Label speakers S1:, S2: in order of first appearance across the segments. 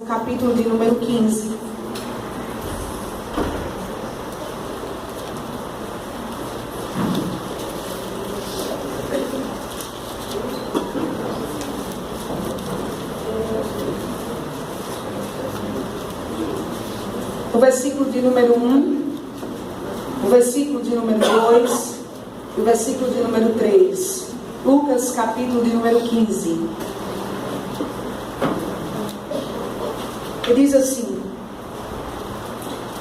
S1: Capítulo de número 15. O versículo de número 1, o versículo de número 2 e o versículo de número 3. Lucas, capítulo de número 15. Ele diz assim: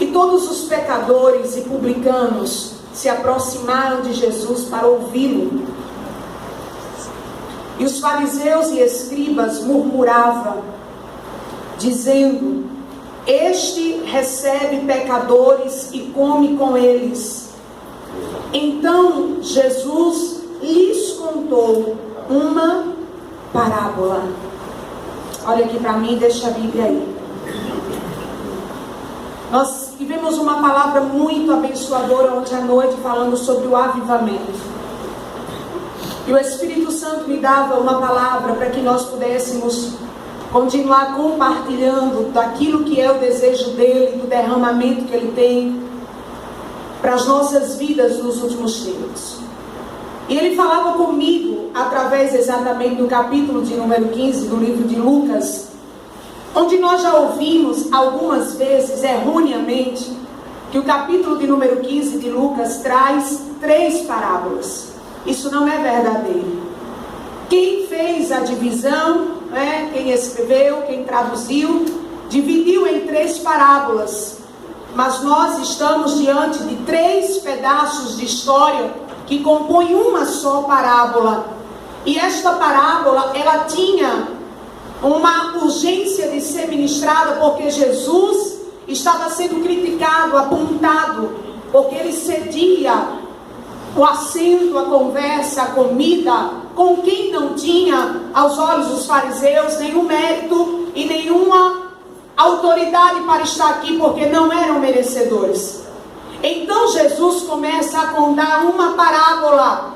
S1: E todos os pecadores e publicanos se aproximaram de Jesus para ouvi-lo. E os fariseus e escribas murmuravam, dizendo: Este recebe pecadores e come com eles. Então Jesus lhes contou uma parábola. Olha aqui para mim, deixa a Bíblia aí. Nós tivemos uma palavra muito abençoadora ontem à noite falando sobre o avivamento. E o Espírito Santo me dava uma palavra para que nós pudéssemos continuar compartilhando daquilo que é o desejo dele, do derramamento que ele tem para as nossas vidas nos últimos tempos. E ele falava comigo através exatamente do capítulo de número 15 do livro de Lucas, onde nós já ouvimos algumas vezes erroneamente que o capítulo de número 15 de Lucas traz 3 parábolas. Isso não é verdadeiro. Quem fez a divisão, quem escreveu, quem traduziu, dividiu em 3 parábolas. Mas nós estamos diante de 3 pedaços de história que compõem uma só parábola. E esta parábola, ela tinha uma urgência de ser ministrada porque Jesus estava sendo criticado, apontado, porque ele cedia o assento, a conversa, a comida com quem não tinha, aos olhos dos fariseus, nenhum mérito e nenhuma autoridade para estar aqui, porque não eram merecedores. Então Jesus começa a contar uma parábola.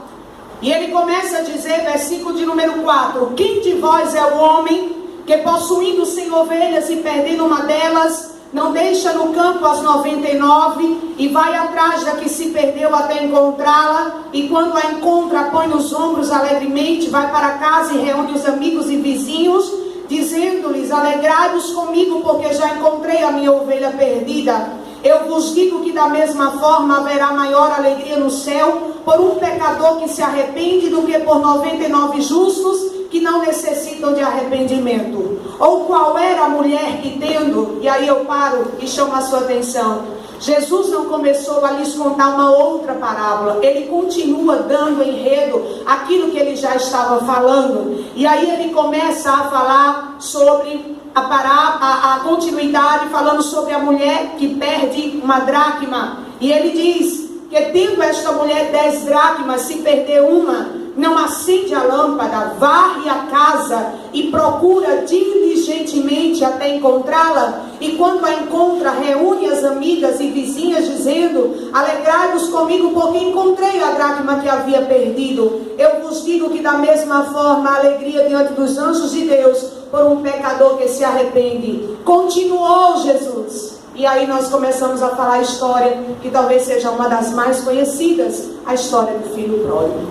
S1: E ele começa a dizer, versículo de número 4: Quem de vós é o homem que, possuindo 100 ovelhas e perdendo uma delas, não deixa no campo as 99 e vai atrás da que se perdeu até encontrá-la, e quando a encontra, põe nos ombros alegremente, vai para casa e reúne os amigos e vizinhos, dizendo-lhes: Alegrai-vos comigo, porque já encontrei a minha ovelha perdida. Eu vos digo que da mesma forma haverá maior alegria no céu por um pecador que se arrepende do que por 99 justos que não necessitam de arrependimento. Ou qual era a mulher que tendo, e aí eu paro e chamo a sua atenção, Jesus não começou a lhes contar uma outra parábola, ele continua dando enredo aquilo que ele já estava falando, e aí ele começa a falar sobre a continuidade, falando sobre a mulher que perde uma dracma, e ele diz que tendo esta mulher 10 dracmas, se perder uma, não acende a lâmpada, varre a casa e procura diligentemente até encontrá-la, e quando a encontra, reúne as amigas e vizinhas, dizendo: Alegrai-vos comigo, porque encontrei a dracma que havia perdido. Eu vos digo que da mesma forma a alegria diante dos anjos de Deus por um pecador que se arrepende. Continuou Jesus. E aí nós começamos a falar a história que talvez seja uma das mais conhecidas, a história do filho pródigo.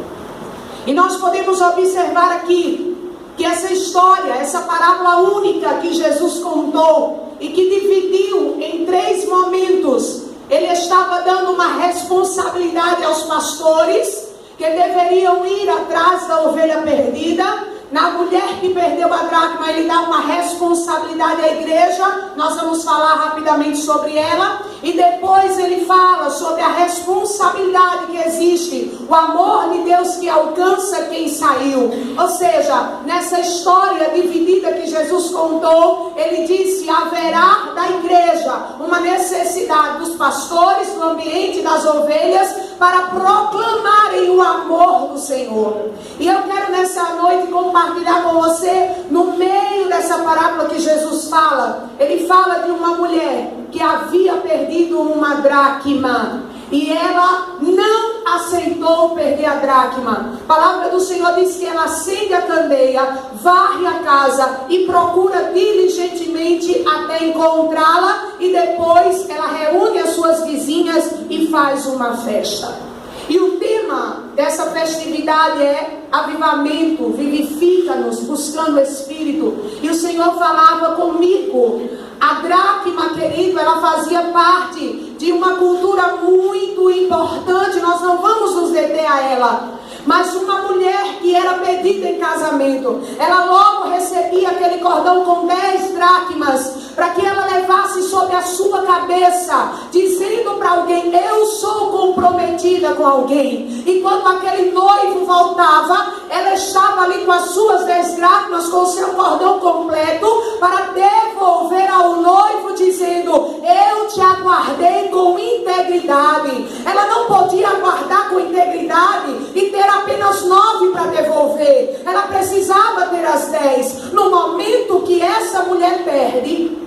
S1: E nós podemos observar aqui que essa história, essa parábola única que Jesus contou e que dividiu em 3 momentos, ele estava dando uma responsabilidade aos pastores que deveriam ir atrás da ovelha perdida. Na mulher que perdeu a dracma, ele dá uma responsabilidade à igreja. Nós vamos falar rapidamente sobre ela. E depois ele fala sobre a responsabilidade que existe, o amor de Deus que alcança quem saiu. Ou seja, nessa história dividida que Jesus contou, ele disse: haverá da igreja uma necessidade dos pastores, do ambiente das ovelhas, para proclamarem o amor do Senhor. E eu quero nessa noite compartilhar com você, no meio dessa parábola que Jesus fala, ele fala de uma mulher que havia perdido uma dracma, e ela não aceitou perder a dracma. A palavra do Senhor diz que ela acende a candeia, varre a casa e procura diligentemente até encontrá-la, e depois ela reúne as suas vizinhas e faz uma festa. E o tema dessa festividade é avivamento, vivifica-nos, buscando o Espírito. E o Senhor falava comigo, a dracma, querido, ela fazia parte de uma cultura muito importante, nós não vamos nos deter a ela. Mas uma mulher que era pedida em casamento, ela logo recebia aquele cordão com 10 dracmas, para que ela levasse sobre a sua cabeça, dizendo para alguém, eu sou comprometida com alguém. E quando aquele noivo voltava, ela estava ali com as suas 10 dracmas, com o seu cordão completo, para devolver ao noivo, dizendo, eu te aguardei com integridade. Ela não podia aguardar com integridade e ter apenas 9 para devolver. Ela precisava ter as 10. No momento que essa mulher perde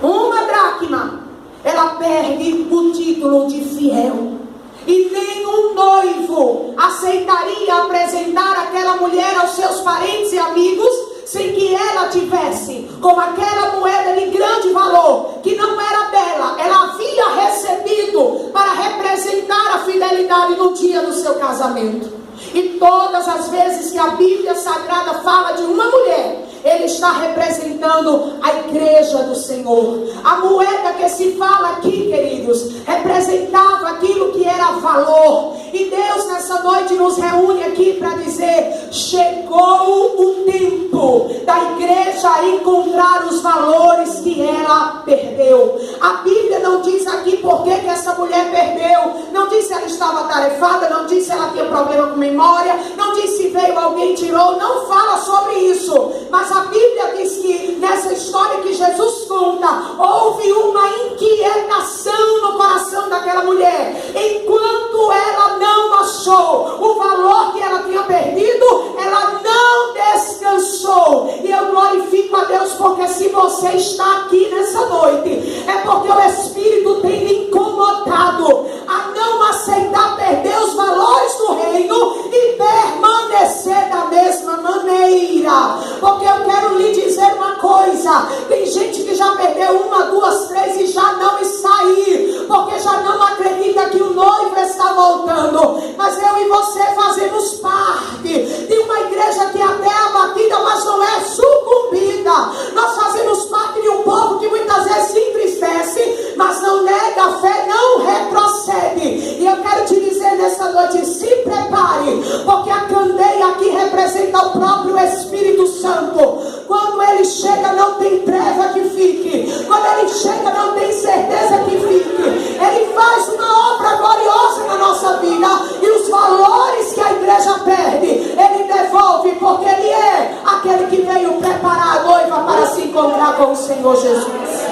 S1: uma dracma, ela perde o título de fiel. E nenhum noivo aceitaria apresentar aquela mulher aos seus parentes e amigos sem que ela tivesse com aquela moeda de grande valor, que não era dela, ela havia recebido para representar a fidelidade no dia do seu casamento. E todas as vezes que a Bíblia Sagrada fala de uma mulher, ele está representando a igreja do Senhor. A moeda que se fala aqui, queridos, representava aquilo que era valor. E Deus nessa noite nos reúne aqui para dizer, chegou o tempo da igreja encontrar os valores que ela perdeu. A Bíblia não diz aqui por que essa mulher perdeu, não diz se ela estava atarefada, não diz se ela tinha problema com memória, não diz se veio alguém e tirou, não fala sobre isso. Mas a Bíblia diz que nessa história que Jesus conta, houve uma inquietação no coração daquela mulher. Enquanto ela não achou o valor que ela tinha perdido, ela não descansou. E eu glorifico a Deus, porque se você está aqui nessa noite, é porque o Espírito tem lhe incomodado a não aceitar perder os valores do reino e permanecer da mesma maneira. Porque eu quero lhe dizer uma coisa, tem gente que já perdeu 1, 2, 3 e já não está aí, porque já não acredita que o noivo está voltando. Mas eu e você fazemos parte de uma igreja que até é abatida, mas não é sucumbida. Nós fazemos parte de um povo que muitas vezes se entristece, mas não nega a fé, não retrocede. E eu quero te dizer nessa noite, se prepare, porque a candeia aqui representa o próprio Espírito Santo. Quando ele chega, não tem treva que fique. Quando ele chega, não tem certeza que fique. Ele faz uma obra gloriosa na nossa vida. E os valores que a igreja perde, ele devolve, porque ele é aquele que veio preparar a noiva para se encontrar com o Senhor Jesus.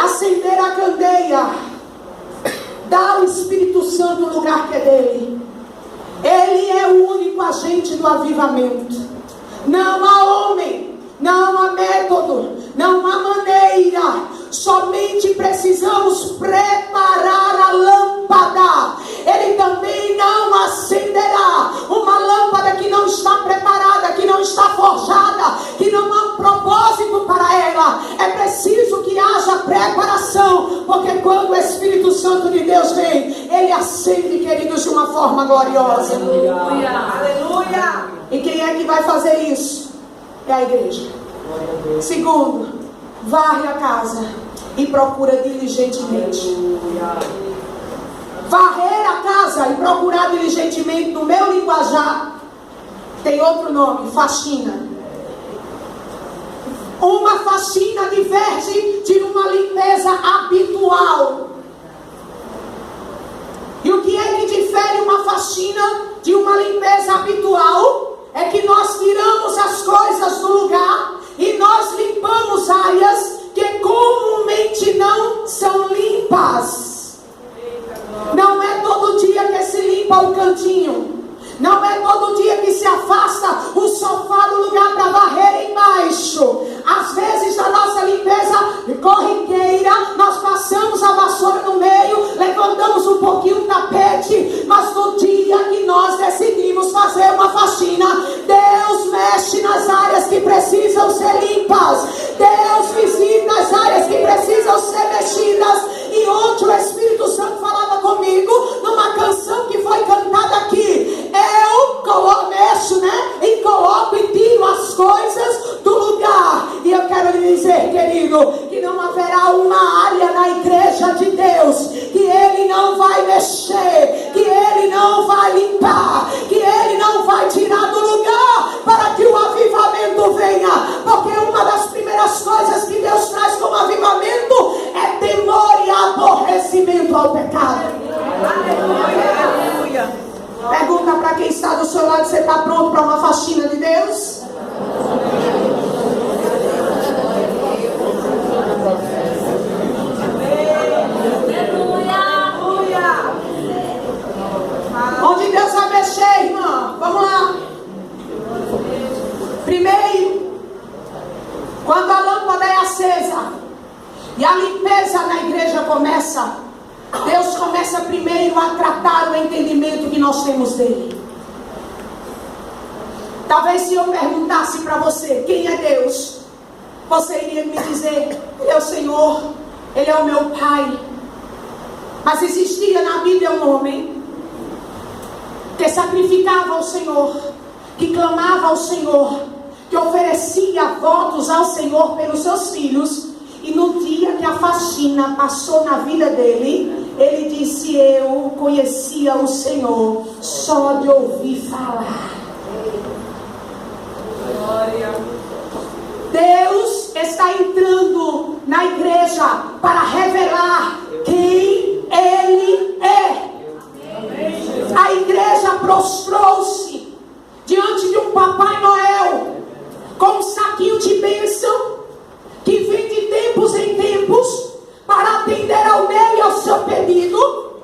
S1: Acender a candeia, dá ao Espírito Santo o lugar que é dele. Ele é o único agente do avivamento. Não há homem, não há método, não há maneira. Somente precisamos preparar a lâmpada. Ele também não acenderá uma lâmpada que não está preparada, que não está forjada, que não há um propósito para ela. É preciso que haja preparação, porque quando o Espírito Santo de Deus vem, ele acende, queridos, de uma forma gloriosa. Aleluia. Aleluia. E quem é que vai fazer isso? É a igreja. Segundo, varre a casa e procura diligentemente. Varrer a casa e procurar diligentemente, no meu linguajar, tem outro nome, faxina. Uma faxina diverge de uma limpeza habitual. E o que é que difere uma faxina de uma limpeza habitual? É que nós tiramos as coisas do lugar e nós limpamos áreas que comumente não são limpas. Não é todo dia que se limpa o cantinho. Não é todo dia que se afasta o sofá do lugar para varrer embaixo. Às vezes na nossa limpeza corriqueira, nós passamos a vassoura no meio, levantamos um dizer, querido, que não haverá uma área na igreja de Deus que Ele não vai mexer, que Ele não vai limpar, que Ele não vai tirar do lugar para que o avivamento venha. Porque uma das primeiras coisas que Deus traz como avivamento é temor e aborrecimento ao pecado. Aleluia. Pergunta para quem está do seu lado: você está pronto para uma faxina de Deus? Onde Deus vai mexer, irmã? Vamos lá. Primeiro, quando a lâmpada é acesa e a limpeza na igreja começa, Deus começa primeiro a tratar o entendimento que nós temos dele. Talvez se eu perguntasse para você quem é Deus, você iria me dizer: Ele é o Senhor, Ele é o meu Pai. Mas existia na Bíblia um homem que sacrificava ao Senhor, que clamava ao Senhor, que oferecia votos ao Senhor pelos seus filhos. E no dia que a faxina passou na vida dele, ele disse: eu conhecia o Senhor só de ouvir falar. Deus está entrando na igreja para revelar quem Ele é. A igreja prostrou-se diante de um Papai Noel com um saquinho de bênção que vem de tempos em tempos para atender ao meu e ao seu pedido,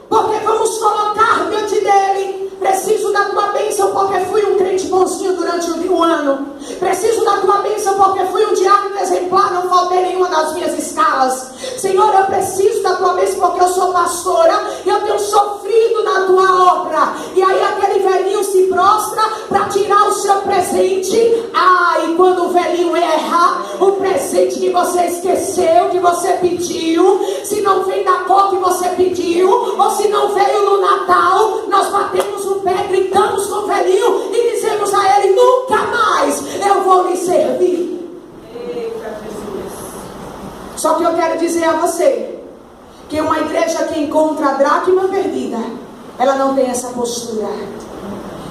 S1: porque vamos colocar diante dele: preciso da tua bênção porque fui um crente bonzinho durante o ano, preciso da tua bênção porque fui um diácono exemplar, não faltei nenhuma das minhas escalas. Senhor, eu preciso da tua bênção porque eu sou pastora e eu tenho sofrido na tua obra. E aí aquele velhinho se prostra para tirar o seu presente. E quando o velhinho erra, o presente que você esqueceu, que você pediu, se não vem da cor que você pediu, ou se não veio no Natal, nós batemos o pé, gritamos com o velhinho e dizemos a ele: nunca mais eu vou lhe servir. Só que eu quero dizer a você que uma igreja que encontra a dracma perdida, ela não tem essa postura.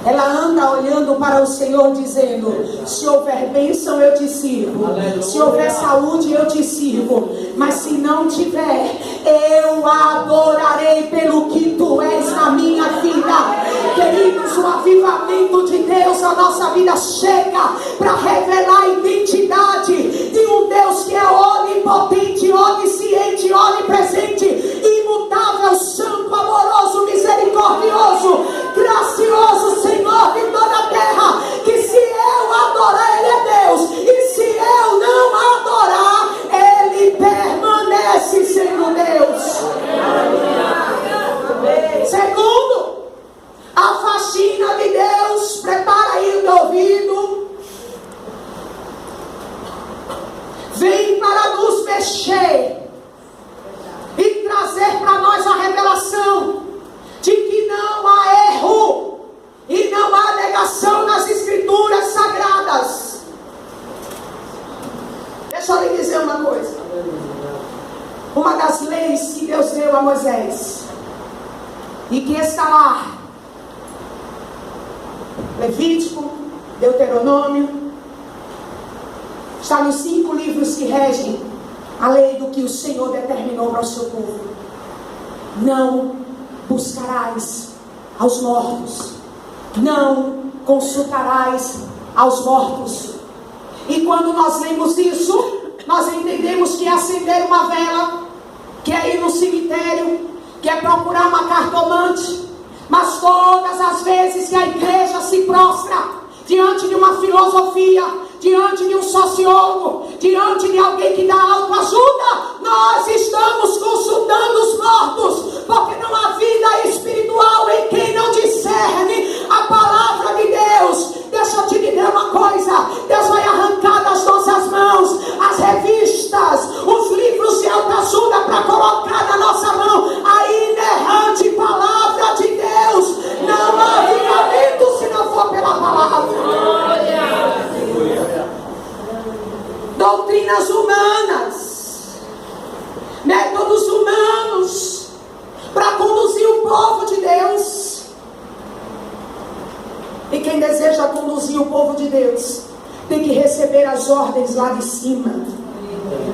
S1: Ela anda olhando para o Senhor dizendo: se houver bênção eu te sirvo, se houver saúde eu te sirvo, mas se não tiver, eu adorarei pelo que tu és na minha vida. Queridos, o avivamento de Deus na nossa vida chega para revelar a identidade de um Deus que é onipotente, onisciente, onipresente, imutável, santo, amoroso, misericordioso, gracioso, Senhor de toda a terra. Que se eu adorar, Ele é Deus, e se eu não adorar, Ele permanece sendo Deus. Segundo, a faxina de Deus, prepara aí o teu ouvido, vem para nos mexer e trazer para nós a revelação de que não há erro e não há negação nas escrituras sagradas. Deixa eu lhe dizer uma coisa. Uma das leis que Deus deu a Moisés e que está lá, Levítico, Deuteronômio, está nos 5 livros que regem a lei do que o Senhor determinou para o seu povo. Não buscarás aos mortos, não consultarás aos mortos. E quando nós lemos isso, nós entendemos que é acender uma vela, que é ir no cemitério, que é procurar uma cartomante. Mas todas as vezes que a igreja se prostra diante de uma filosofia, diante de um sociólogo, diante de alguém que dá autoajuda, nós estamos consultando os mortos, porque não há vida espiritual em quem não discerne a palavra de Deus. Deixa eu te dizer uma coisa: Deus vai arrancar das nossas mãos as revistas, os livros de autoajuda para colocar na nossa mão a inerrante palavra de Deus. Não há avivamento se não for pela palavra. doutrinas humanas, métodos humanos, para conduzir o povo de Deus. E quem deseja conduzir o povo de Deus tem que receber as ordens lá de cima.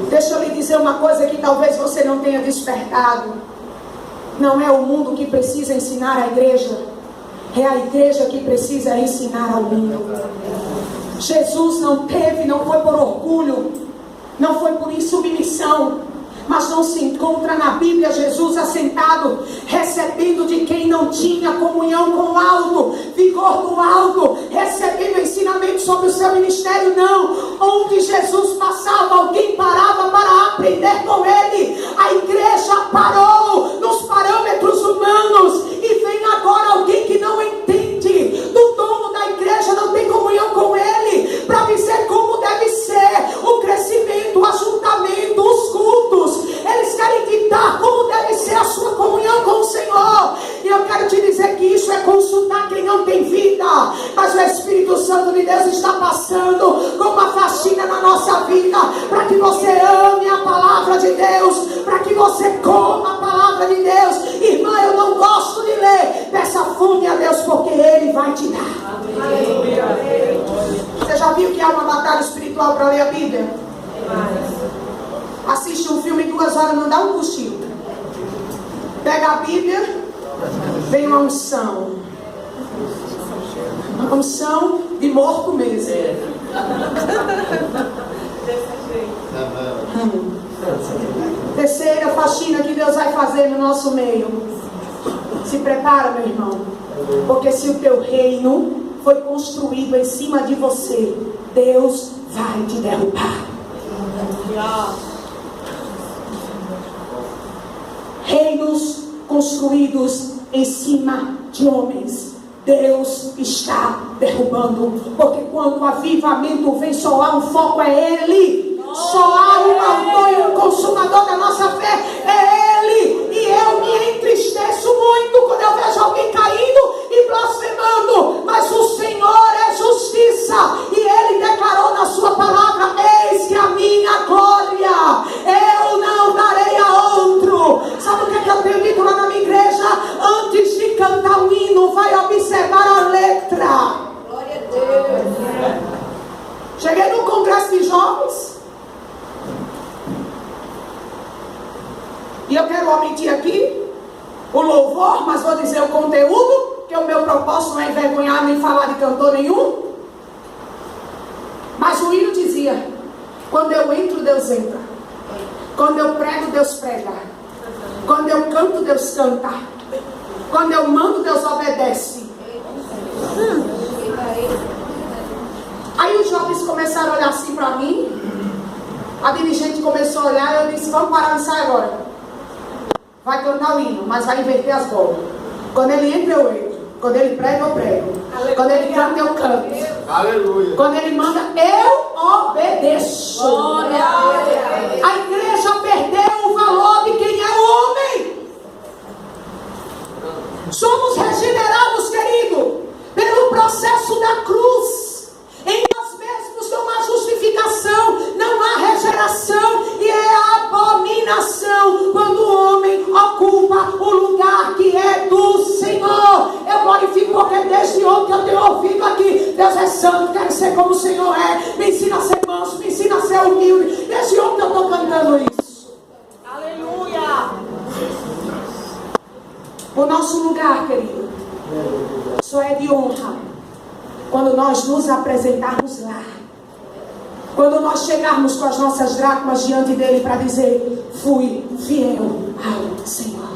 S1: Deixa eu lhe dizer uma coisa que talvez você não tenha despertado. Não é o mundo que precisa ensinar a igreja, é a igreja que precisa ensinar ao mundo. Jesus não foi por orgulho, não foi por insubmissão, mas não se encontra na Bíblia Jesus assentado, recebendo de quem não tinha comunhão com o alto, vigor do alto, recebendo ensinamento sobre o seu ministério, não. Onde Jesus passava, alguém parava para aprender com ele. A igreja parou nos parâmetros humanos, e vem agora alguém que não entende do dono da igreja, não tem comunhão com ele, para dizer como deve ser o crescimento, o ajuntamento, os cultos. Eles querem ditar como deve ser a sua comunhão com o Senhor. E eu quero te dizer que isso é consultar quem não tem vida. Mas o Espírito Santo de Deus está passando com uma faxina na nossa vida, para que você ame a palavra de Deus, para que você coma a palavra de Deus. Irmã, eu não gosto de ler, peça fome a Deus, porque Ele vai te dar. Você já viu que há uma batalha espiritual para ler a Bíblia? Assiste um filme 2 horas, não dá um cochilo. Pega a Bíblia, vem uma unção. Uma unção de morto mesmo. Terceira faxina que Deus vai fazer no nosso meio. Se prepara, meu irmão, porque se o teu reino foi construído em cima de você, Deus vai te derrubar. Reinos construídos em cima de homens, Deus está derrubando. Porque quando o avivamento vem, só há um foco, é Ele. Só há um autor e um consumador da nossa fé, é Ele. E eu me entristeço muito quando eu vejo alguém caindo e blasfemando. Mas o Senhor é justiça, e Ele declarou na sua palavra: eis que a minha glória eu não darei a outro. Sabe o que eu tenho dito lá na minha igreja? Antes de cantar o hino, vai observar a letra. Glória a Deus. Cheguei num congresso de jovens, e eu quero omitir aqui o louvor, mas vou dizer o conteúdo, que o meu propósito não é envergonhar nem falar de cantor nenhum. Mas o hino dizia: quando eu entro, Deus entra. Quando eu prego, Deus prega. Quando eu canto, Deus canta. Quando eu mando, Deus obedece. Aí os jovens começaram a olhar assim para mim. A dirigente começou a olhar e eu disse: vamos parar o ensaio agora. Vai cantar o hino, mas vai inverter as bolas. Quando ele entra, eu entro. Quando ele prega, eu prego. Aleluia. Quando ele canta, eu canto. Aleluia. Quando ele manda, eu obedeço. Glória. A igreja perdeu o valor de quem é o homem. Somos regenerados, querido, pelo processo da cruz. Em nós mesmos não há justificação, não há regeneração, e é abominação quando o homem ocupa o lugar que é do Senhor. Eu glorifico porque desde ontem eu tenho ouvido aqui: Deus é santo, quero ser como o Senhor é, me ensina a ser manso, me ensina a ser humilde. Desde ontem eu estou cantando isso. Aleluia. O nosso lugar, querido, só é de honra quando nós nos apresentarmos lá. Quando nós chegarmos com as nossas dracmas diante dele para dizer: fui fiel ao Senhor.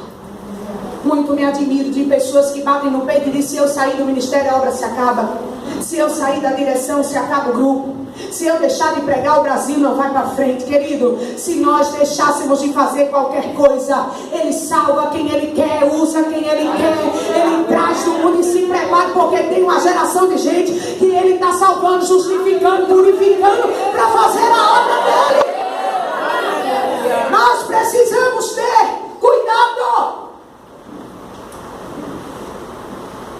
S1: Muito me admiro de pessoas que batem no peito e dizem: se eu sair do ministério, a obra se acaba. Se eu sair da direção, se acaba o grupo. Se eu deixar de pregar, o Brasil não vai para frente. Querido, se nós deixássemos de fazer qualquer coisa, Ele salva quem Ele quer, usa quem Ele quer, Ele traz do mundo e se prepara, porque tem uma geração de gente que Ele está salvando, justificando, purificando para fazer a obra dEle. Nós precisamos ter cuidado.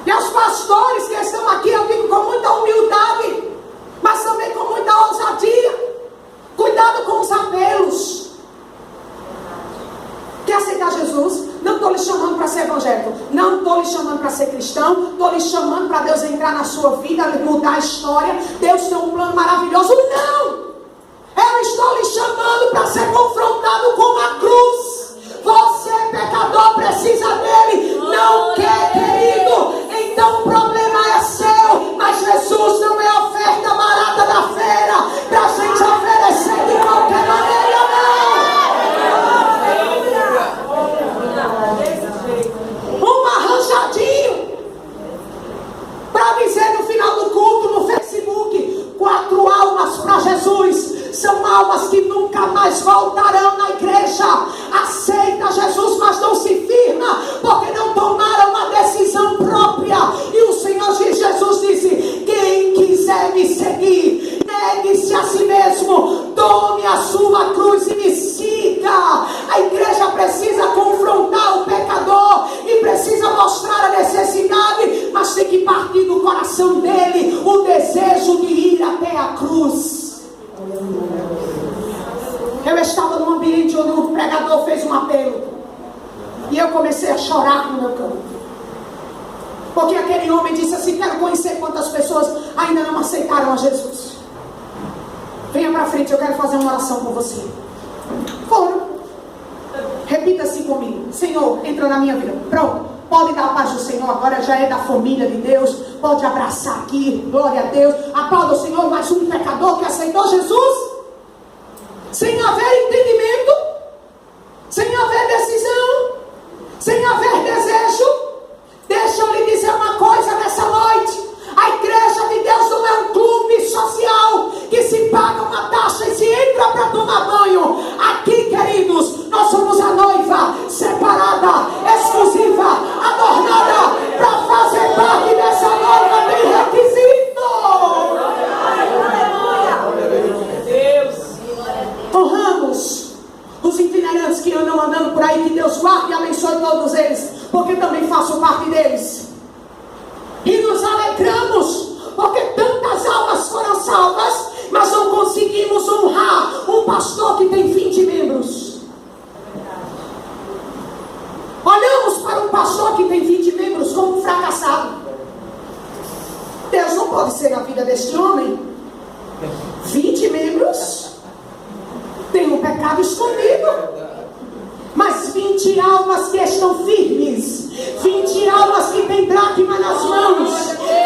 S1: E os pastores que estão aqui, eu digo com muita humildade, mas também com muita ousadia: cuidado chamando para ser cristão, estou lhe chamando para Deus entrar na sua vida, mudar a história. Deus tem um plano maravilhoso. Não! Eu estou lhe chamando para ser confrontado com a cruz. Você, pecador, precisa dele. Não quer, querido? Então o problema é seu. Mas Jesus não é oferta barata da feira para a gente oferecer de qualquer maneira, não. Um arranjadinho para dizer no final do culto no Facebook: 4 almas para Jesus. São almas que nunca mais voltarão na igreja. Aceita Jesus, mas não se firma, porque não tomaram uma decisão própria. E o Senhor Jesus disse: quem quiser me seguir, negue-se a si mesmo, tome a sua cruz e me siga. A igreja precisa confrontar o pecador e precisa mostrar a necessidade, mas tem que partir do coração dele o desejo de ir até a cruz. Eu estava num ambiente onde o pregador fez um apelo e eu comecei a chorar no meu canto, porque aquele homem disse assim: quero conhecer quantas pessoas ainda não aceitaram a Jesus. Venha para frente, eu quero fazer uma oração com você. Foram. Repita assim comigo: Senhor, entra na minha vida. Pronto, pode dar a paz do Senhor, agora já é da família de Deus. Pode abraçar aqui, glória a Deus. Aplauda o Senhor, mais um pecador que aceitou Jesus. Sem haver entendimento, sem haver decisão, sem haver desejo. Deixa eu lhe dizer uma coisa nessa noite: a igreja de Deus não é um clube social que se paga uma taxa e se entra para tomar banho. Aqui, queridos, nós somos a noiva separada, exclusiva, adornada. Para fazer parte dessa noiva tem requisito. Honramos os itinerantes que andam andando por aí. Que Deus guarde e abençoe todos eles, porque também faço parte deles. E nos alegramos porque tantas almas foram salvas, mas não conseguimos honrar um pastor que tem 20 membros. Olhamos para um pastor que tem 20 membros como um fracassado. Deus não pode ser a vida deste homem. 20 membros, tem um pecado escondido. Mas 20 almas que estão firmes, 20 almas que têm dracma nas mãos,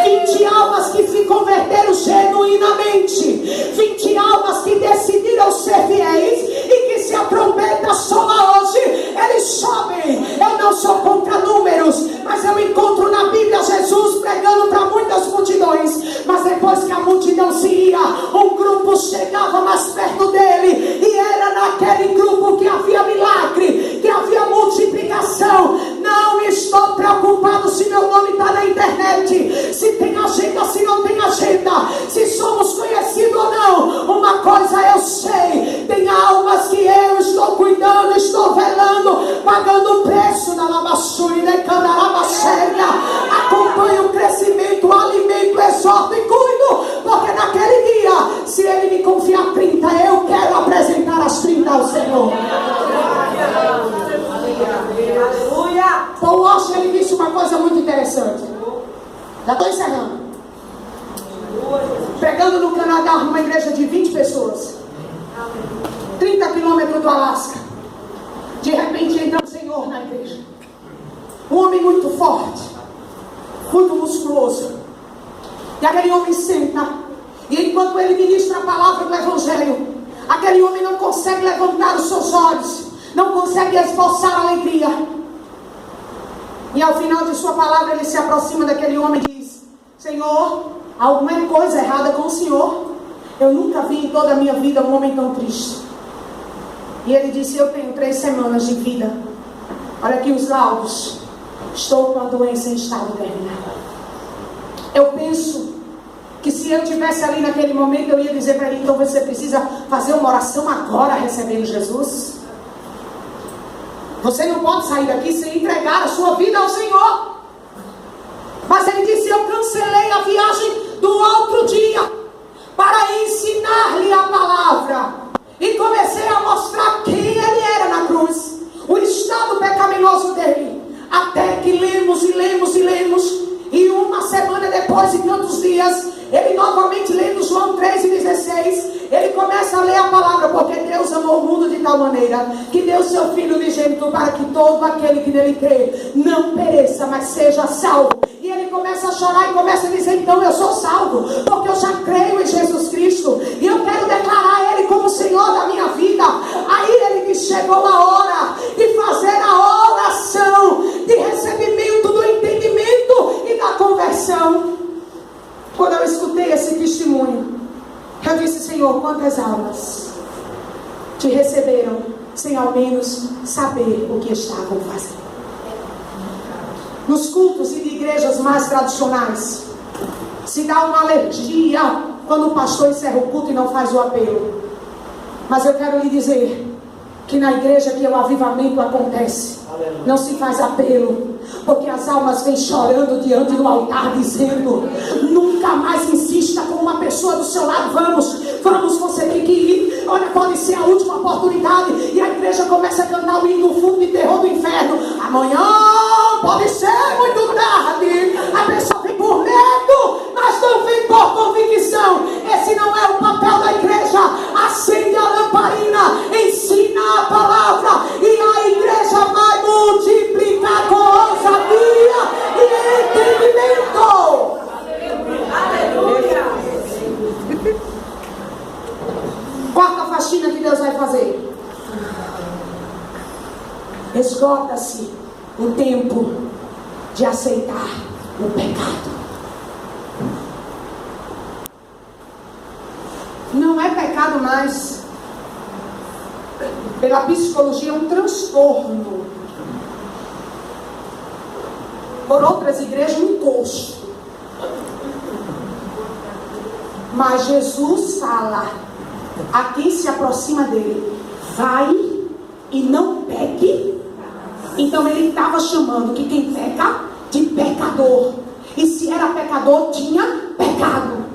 S1: 20 almas que se converteram genuinamente, 20 almas que decidiram ser fiéis e que se a trombeta soa hoje, eles sobem. Eu não sou contra números, mas eu encontro na Bíblia Jesus pregando para muitas multidões. Mas depois que a multidão se ia, um grupo chegava mais perto dele, e era naquele grupo que havia milagre, que havia multiplicação. Não estou preocupado se meu nome está na internet, se tem agenda, se não tem agenda, se somos conhecidos ou não. Uma coisa eu sei: tem almas que eu estou cuidando, estou velando, pagando o preço da lavassura e da candarabacéria. Acompanho o crescimento, alimento, exorto e cuido, porque naquele dia, se ele me confiar 30, eu quero apresentar as 30 ao Senhor. Aleluia. Paul Washer, ele disse uma coisa muito interessante. Já estou encerrando. Pregando no Canadá, numa igreja de 20 pessoas, 30 quilômetros do Alasca. De repente entra o Senhor na igreja. Um homem muito forte, muito musculoso. E aquele homem senta, e enquanto ele ministra a palavra do Evangelho, aquele homem não consegue levantar os seus olhos, não consegue esboçar alegria. E ao final de sua palavra, ele se aproxima daquele homem e diz: Senhor, alguma coisa errada com o Senhor? Eu nunca vi em toda a minha vida um homem tão triste. E ele disse: eu tenho 3 semanas de vida. Olha aqui os laudos. Estou com a doença em estado terminal. Eu penso que se eu estivesse ali naquele momento, eu ia dizer para ele: então você precisa fazer uma oração agora recebendo Jesus. Você não pode sair daqui sem entregar a sua vida ao Senhor. Mas ele disse: eu cancelei a viagem do outro dia para ensinar-lhe a palavra. E comecei a mostrar quem ele era na cruz, o estado pecaminoso dele. Até que lemos e lemos e lemos. E uma semana depois, e tantos dias, ele novamente lendo João 13,16, ele começa a ler a palavra, porque Deus amou o mundo de tal maneira que deu seu Filho unigênito para que todo aquele que nele crê não pereça, mas seja salvo. E ele começa a chorar e começa a dizer: então eu sou salvo, porque eu já creio em Jesus Cristo, e eu quero declarar Ele como Senhor da minha vida. Aí ele diz: chegou a hora de fazer a oração de recebimento do entendimento e da conversão. Quando eu escutei esse testemunho, eu disse: Senhor, quantas almas te receberam sem ao menos saber o que estavam fazendo? Nos cultos e de igrejas mais tradicionais, se dá uma alergia quando o pastor encerra o culto e não faz o apelo. Mas eu quero lhe dizer que na igreja que o avivamento acontece, não se faz apelo, porque as almas vêm chorando diante do altar, dizendo: nunca mais insista com uma pessoa do seu lado, vamos, você tem que ir, olha, pode ser a última oportunidade. E a igreja começa a cantar o hino do fundo de terror do inferno: amanhã pode ser muito tarde. A pessoa vem por medo, mas não vem por convicção. Esse não é o papel da igreja. Acende a lamparina, ensina a palavra, e a igreja vai multiplicar com ousadia e entendimento. Aleluia. Quarta faxina que Deus vai fazer: esgota-se o tempo de aceitar o pecado. Não é pecado mais, pela psicologia, é um transtorno. Por outras igrejas, um encosto. Mas Jesus fala a quem se aproxima dele: vai e não peque. Então ele estava chamando que quem peca de pecador. E se era pecador, tinha pecado.